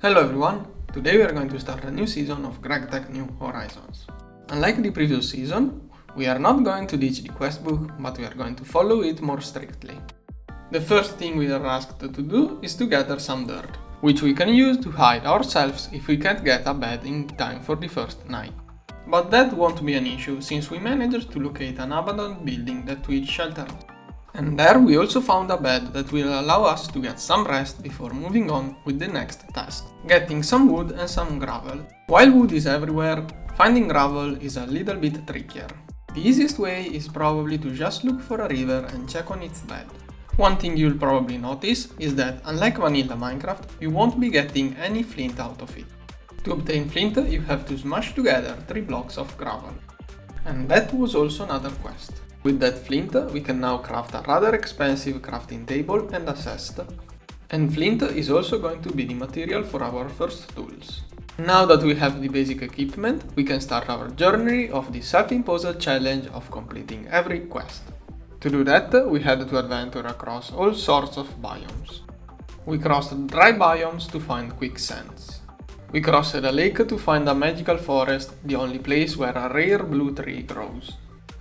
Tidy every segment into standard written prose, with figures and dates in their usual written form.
Hello everyone, today we are going to start a new season of Gregtech New Horizons. Unlike the previous season, we are not going to ditch the quest book, but we are going to follow it more strictly. The first thing we are asked to do is to gather some dirt, which we can use to hide ourselves if we can't get a bed in time for the first night. But that won't be an issue, since we managed to locate an abandoned building that we sheltered. And there we also found a bed that will allow us to get some rest before moving on with the next task, getting some wood and some gravel. While wood is everywhere, finding gravel is a little bit trickier. The easiest way is probably to just look for a river and check on its bed. One thing you'll probably notice is that unlike vanilla Minecraft, you won't be getting any flint out of it. To obtain flint, you have to smash together 3 blocks of gravel. And that was also another quest. With that flint, we can now craft a rather expensive crafting table and a chest. And flint is also going to be the material for our first tools. Now that we have the basic equipment, we can start our journey of the self-imposed challenge of completing every quest. To do that, we had to adventure across all sorts of biomes. We crossed dry biomes to find quicksands. We crossed a lake to find a magical forest, the only place where a rare blue tree grows.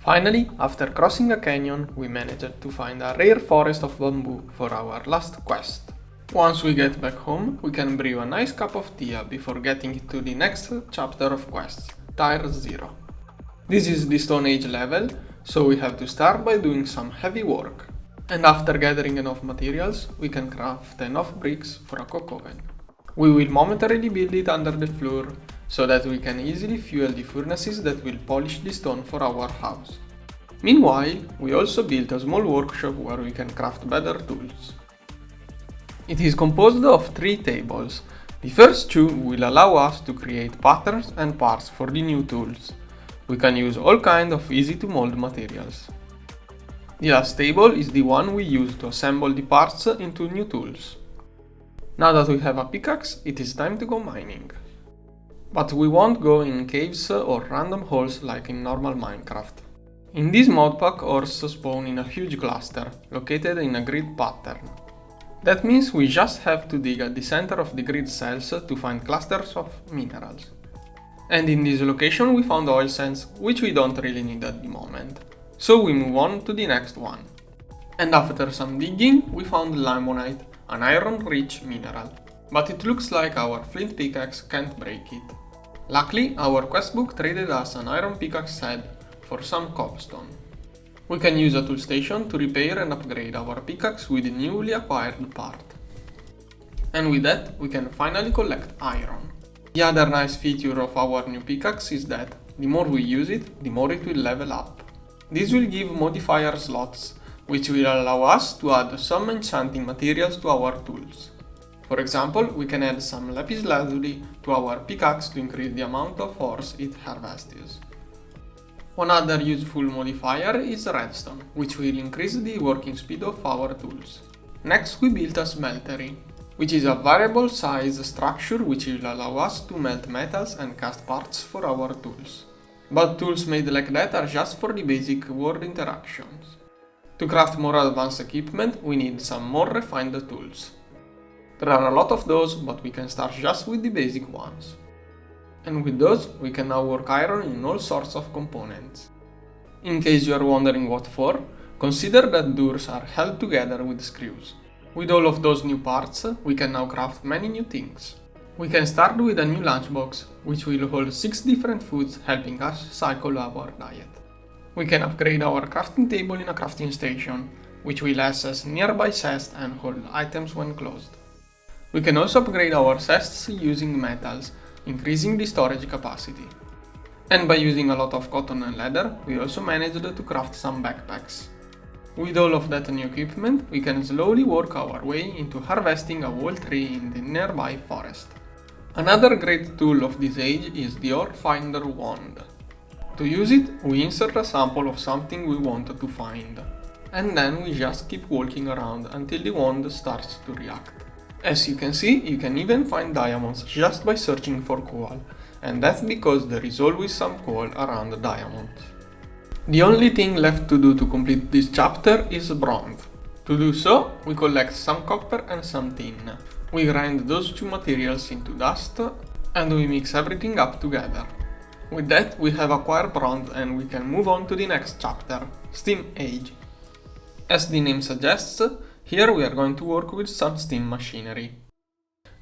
Finally, after crossing a canyon, we managed to find a rare forest of bamboo for our last quest. Once we get back home, we can brew a nice cup of tea before getting to the next chapter of quests, Tier 0. This is the Stone Age level, so we have to start by doing some heavy work. And after gathering enough materials, we can craft enough bricks for a coke oven. We will momentarily build it under the floor, so that we can easily fuel the furnaces that will polish the stone for our house. Meanwhile, we also built a small workshop where we can craft better tools. It is composed of 3 tables. The first 2 will allow us to create patterns and parts for the new tools. We can use all kinds of easy to mold materials. The last table is the one we use to assemble the parts into new tools. Now that we have a pickaxe, it is time to go mining. But we won't go in caves or random holes like in normal Minecraft. In this modpack, ores spawn in a huge cluster, located in a grid pattern. That means we just have to dig at the center of the grid cells to find clusters of minerals. And in this location we found oil sands, which we don't really need at the moment. So we move on to the next one. And after some digging, we found limonite, an iron-rich mineral. But it looks like our flint pickaxe can't break it. Luckily, our questbook traded us an iron pickaxe head for some cobblestone. We can use a tool station to repair and upgrade our pickaxe with the newly acquired part. And with that, we can finally collect iron. The other nice feature of our new pickaxe is that the more we use it, the more it will level up. This will give modifier slots, which will allow us to add some enchanting materials to our tools. For example, we can add some lapis lazuli to our pickaxe to increase the amount of ores it harvests. One other useful modifier is redstone, which will increase the working speed of our tools. Next, we built a smeltery, which is a variable size structure which will allow us to melt metals and cast parts for our tools. But tools made like that are just for the basic world interactions. To craft more advanced equipment, we need some more refined tools. There are a lot of those, but we can start just with the basic ones. And with those, we can now work iron in all sorts of components. In case you are wondering what for, consider that doors are held together with screws. With all of those new parts, we can now craft many new things. We can start with a new lunchbox, which will hold 6 different foods, helping us cycle our diet. We can upgrade our crafting table in a crafting station, which will access nearby chests and hold items when closed. We can also upgrade our chests using metals, increasing the storage capacity. And by using a lot of cotton and leather, we also managed to craft some backpacks. With all of that new equipment, we can slowly work our way into harvesting a whole tree in the nearby forest. Another great tool of this age is the Ore Finder Wand. To use it, we insert a sample of something we want to find. And then we just keep walking around until the wand starts to react. As you can see, you can even find diamonds just by searching for coal, and that's because there is always some coal around the diamonds. The only thing left to do to complete this chapter is bronze. To do so, we collect some copper and some tin. We grind those two materials into dust and we mix everything up together. With that we have acquired bronze and we can move on to the next chapter, Steam Age. As the name suggests, here we are going to work with some steam machinery.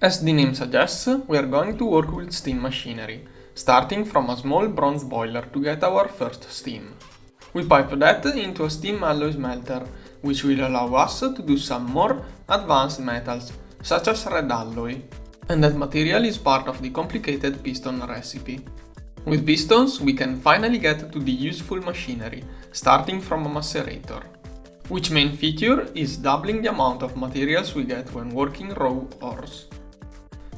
As the name suggests, we are going to work with steam machinery, starting from a small bronze boiler to get our first steam. We pipe that into a steam alloy smelter, which will allow us to do some more advanced metals, such as red alloy. And that material is part of the complicated piston recipe. With pistons, we can finally get to the useful machinery, starting from a macerator, which main feature is doubling the amount of materials we get when working raw ores.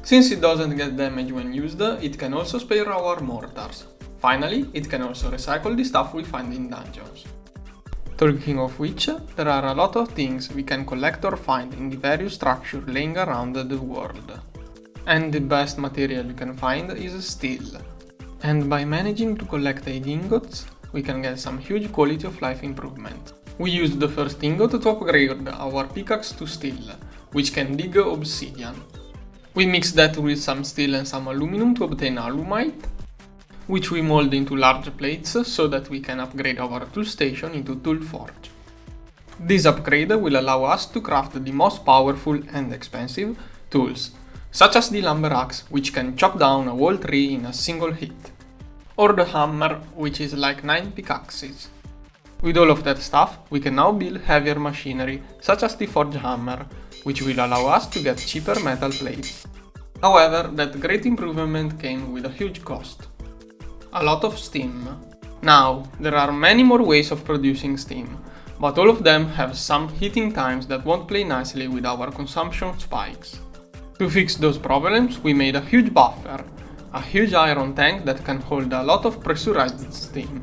Since it doesn't get damaged when used, it can also spare our mortars. Finally, it can also recycle the stuff we find in dungeons. Talking of which, there are a lot of things we can collect or find in the various structures laying around the world. And the best material you can find is steel. And by managing to collect 8 ingots, we can get some huge quality of life improvement. We used the first ingot to upgrade our pickaxe to steel, which can dig obsidian. We mixed that with some steel and some aluminum to obtain alumite, which we mold into large plates so that we can upgrade our tool station into tool forge. This upgrade will allow us to craft the most powerful and expensive tools, such as the lumber axe, which can chop down a whole tree in a single hit, or the hammer, which is like 9 pickaxes. With all of that stuff, we can now build heavier machinery, such as the forge hammer, which will allow us to get cheaper metal plates. However, that great improvement came with a huge cost. A lot of steam. Now, there are many more ways of producing steam, but all of them have some heating times that won't play nicely with our consumption spikes. To fix those problems, we made a huge buffer, a huge iron tank that can hold a lot of pressurized steam.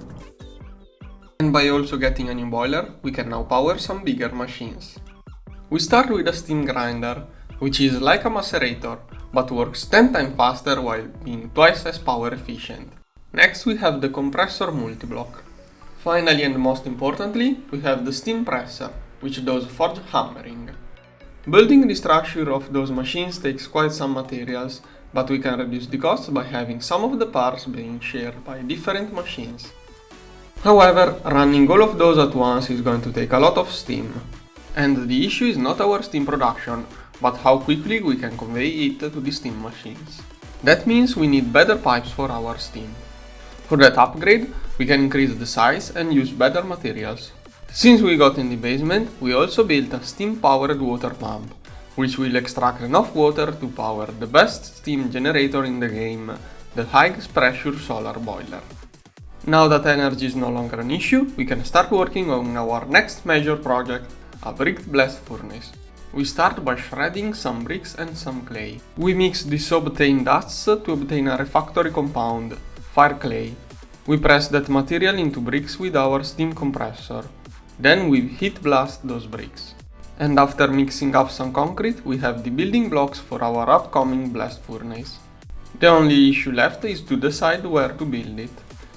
And by also getting a new boiler, we can now power some bigger machines. We start with a steam grinder, which is like a macerator, but works 10 times faster while being twice as power efficient. Next we have the compressor multiblock. Finally and most importantly, we have the steam presser, which does forge hammering. Building the structure of those machines takes quite some materials, but we can reduce the cost by having some of the parts being shared by different machines. However, running all of those at once is going to take a lot of steam. And the issue is not our steam production, but how quickly we can convey it to the steam machines. That means we need better pipes for our steam. For that upgrade, we can increase the size and use better materials. Since we got in the basement, we also built a steam-powered water pump, which will extract enough water to power the best steam generator in the game, the high pressure solar boiler. Now that energy is no longer an issue, we can start working on our next major project, a brick blast furnace. We start by shredding some bricks and some clay. We mix these obtained dusts to obtain a refractory compound, fire clay. We press that material into bricks with our steam compressor. Then we heat blast those bricks. And after mixing up some concrete, we have the building blocks for our upcoming blast furnace. The only issue left is to decide where to build it.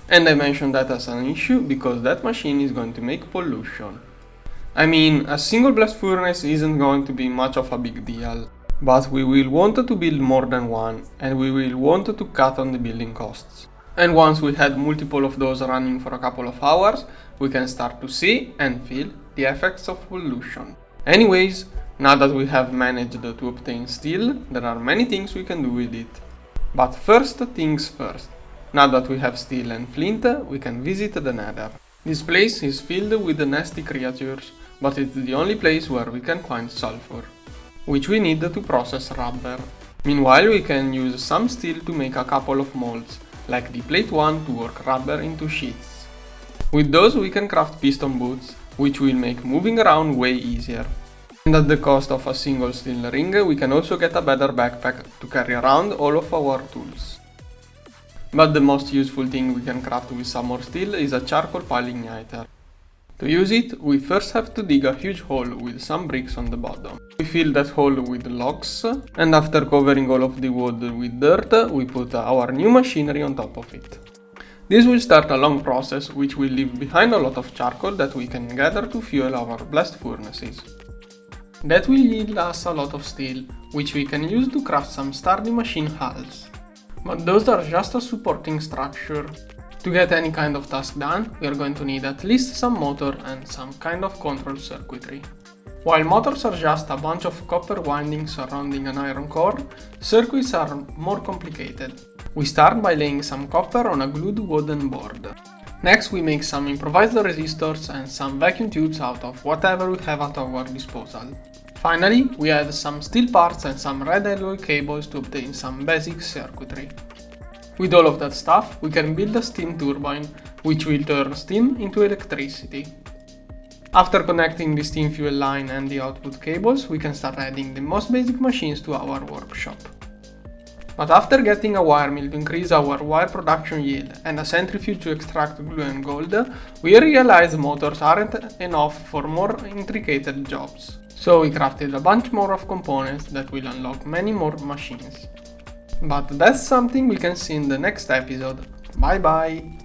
And I mention that as an issue because that machine is going to make pollution. I mean, a single blast furnace isn't going to be much of a big deal, but we will want to build more than one, and we will want to cut on the building costs. And once we had multiple of those running for a couple of hours, we can start to see and feel the effects of pollution. Anyways, now that we have managed to obtain steel, there are many things we can do with it. But first things first. Now that we have steel and flint, we can visit the Nether. This place is filled with nasty creatures, but it's the only place where we can find sulfur, which we need to process rubber. Meanwhile, we can use some steel to make a couple of molds, like the plate one to work rubber into sheets. With those we can craft piston boots, which will make moving around way easier. And at the cost of a single steel ring, we can also get a better backpack to carry around all of our tools. But the most useful thing we can craft with some more steel is a charcoal pile igniter. To use it, we first have to dig a huge hole with some bricks on the bottom. We fill that hole with logs, and after covering all of the wood with dirt, we put our new machinery on top of it. This will start a long process which will leave behind a lot of charcoal that we can gather to fuel our blast furnaces. That will yield us a lot of steel, which we can use to craft some sturdy machine hulls. But those are just a supporting structure. To get any kind of task done, we are going to need at least some motor and some kind of control circuitry. While motors are just a bunch of copper windings surrounding an iron core, circuits are more complicated. We start by laying some copper on a glued wooden board. Next we make some improvised resistors and some vacuum tubes out of whatever we have at our disposal. Finally, we add some steel parts and some red alloy cables to obtain some basic circuitry. With all of that stuff, we can build a steam turbine, which will turn steam into electricity. After connecting the steam fuel line and the output cables, we can start adding the most basic machines to our workshop. But after getting a wire mill to increase our wire production yield and a centrifuge to extract glue and gold, we realized motors aren't enough for more intricate jobs. So we crafted a bunch more of components that will unlock many more machines. But that's something we can see in the next episode. Bye bye!